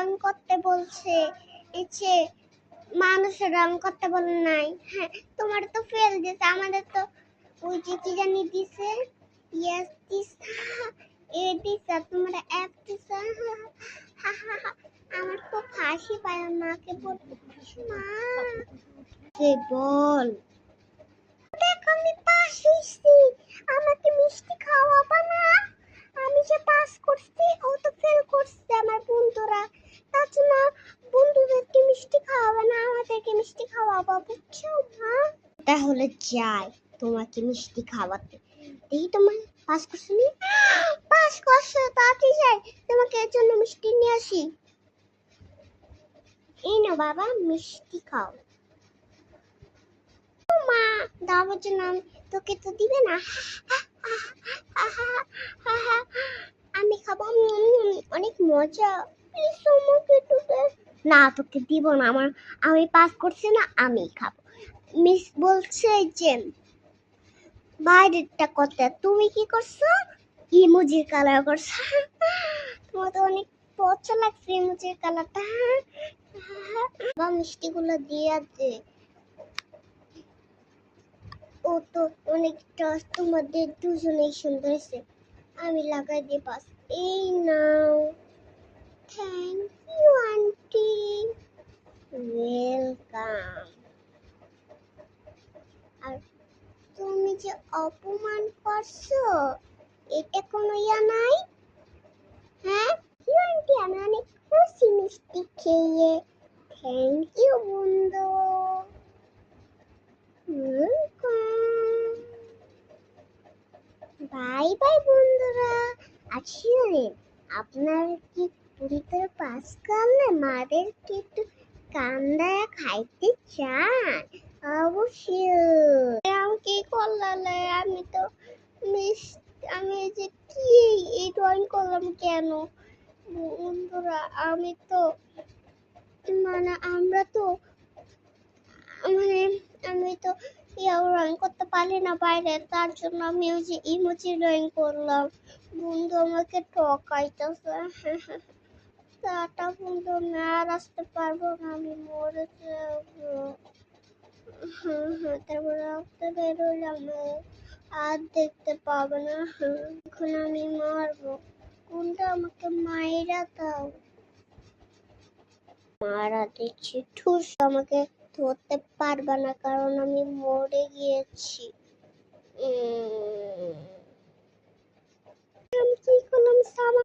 রং করতে বলছে, এসে মানুষের রং করতে বলে নাই। হ্যাঁ, তোমার তো ফেল দিছে, আমাদের তো ওই যে কি জানি দিছে, ইয়েস দিস, এ দিছে, তোমরা এক দিছে। আমার খুব হাসি পায়, মাকে বলবো মা কে বল, দেখো আমি পাস হইছি, আমাকে মিষ্টি খাওয়াবা না? আমি যে পাস করছি, ও তো ফেল করছে। আমার বন্ধুরা, তার জন্য বন্ধুদেরকে মিষ্টি খাওয়াবে না, আমাদেরকে মিষ্টি খাওয়াবা, বুঝছো মা? তাহলে যাই তোমাকে মিষ্টি খাওয়াতে। দেখি তোমার পাস করছো নি? পাস করছো, তাড়াতাড়ি যাই তোমাকে এর জন্য মিষ্টি নিয়ে আসি। এই না বাবা, মিষ্টি খাও। মা দাওয়ার জন্য তোকে তো দিবে না। আমি খাবো, অনেক মজা। প্লিজ আমাকে একটু দে। না, তোকে দিব না, আমি পাস করছি না, আমি খাবো। মিস বলছে যে বাইরেরটা করতে, তুমি কি করছো? ইমোজির কালার করছো। তোমার তো অনেক পচা লাগছে ইমোজির কালারটা। বা মিষ্টিগুলো দিয়ে দে। ও তো অনেকটা, তোমাদের দুজনেই সুন্দর হয়েছে, আমি লাগাই দিয়ে পাস। এই নাও। Thank you auntie. ওয়েলকাম। আর তুমি যে অপমান করছো, এটা কোনো ইয়া নাই? হ্যাঁ কি আন্টি, আমি অনেক খুশি মিষ্টি খেয়ে। থ্যাংক ইউ বন্ধু। বাই বাই বন্ধুরা। আসলে আপনার কি পরীক্ষার পাস করলে মাদেরকে একটু কান্দায় খাইতে চান? অবশ্যই। আমি কি করলালে, আমি তো মিস, আমি যে কি এই ড্রয়িং করলাম কেন বন্ধুরা? আমি তো মানে আমরা তো মানে আমি তো ড্রয়িং করতে পারি না বাইরে, তার জন্য আমি ওই যে ইমোজি ড্রয়িং করলাম। বন্ধু আমাকে ঠকাইতেছে। টাটা বন্ধু, আমি আর আসতে পারবো না, আমি মরে যাবো। তারপরে রাস্তা বেরোলাম, আর দেখতে পাবো না। এখন আমি মারবো, কোনটা আমাকে মাইরা দাও। মারা দিচ্ছি, ঠুস, আমাকে ধরতে পারবা না কারণ আমি মরে গিয়েছি। আমি কি করলাম?